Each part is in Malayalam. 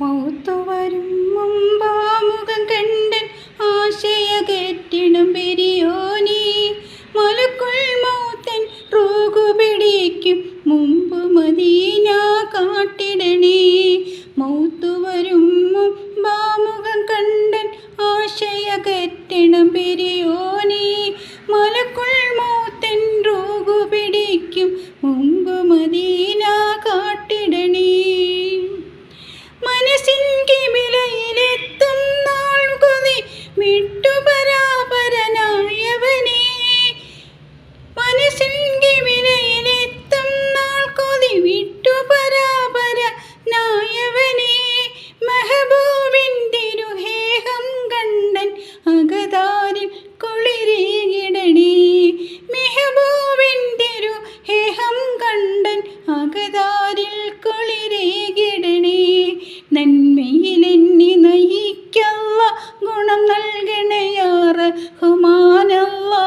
മൗത്തുവരും മുമ്പാമുഖം കണ്ടൻ ആശയകെട്ടിടം പെരിയോനീ മലക്കുൽ മൗത്തൻ റൂഹു പിടിക്കും മുമ്പ് മദീന കാട്ടിടണേ. മൗത്തുവരും മുമ്പാമുഖം കണ്ടൻ ആശയകെട്ടിടം പെരിയോനീ മലക്കുൽ മൗത്തൻ റൂഹു പിടിക്കും മുമ്പ് മദീന കാട്ടിടണേ. മനസ്സിൻ കിബിലയിലെത്തും നാൾ കൊതി വിട്ടുപരാപരനായവനേ. മനസ്സിൻ കിബിലയിലെത്തും നാൾ കൊതി വിട്ടുപരാപരനായവനേ. മെഹബൂബിൻ തിരുഹേഹം കണ്ടൻ അകതാരിൽ കുളിരേകിടണേ. മെഹബൂബിൻ തിരുഹേഹം കണ്ടൻ അകതാരിൽ കുളിരേകിടണേ. നന്മയിലെന്നെ നയിക്കല്ല ഗുണം നൽകണേ യാ റഹ്മാനല്ലാ.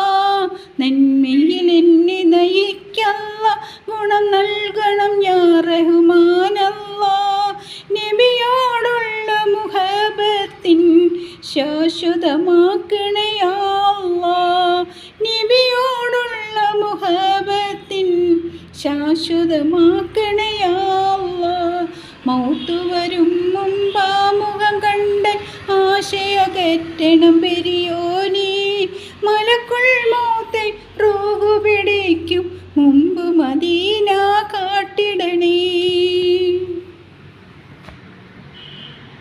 നന്മയിലെന്നെ നയിക്കല്ല ഗുണം നൽകണം യാ റഹ്മാനല്ലാ. നബിയോടുള്ള മുഹബത്തിൻ ശാശ്വതമാക്കണേ യാ അല്ലാ. നബിയോടുള്ള മുഹബത്തിൻ ശാശ്വതമാക്കണേ യാ അല്ലാ. മൗത്തുവരും മുമ്പാമുഖം കണ്ടൻ ആശയകെട്ടണം പെരിയോനീ മലക്കുൽ മൗത്തൻ റൂഹു പിടിക്കും മുമ്പ് മദീന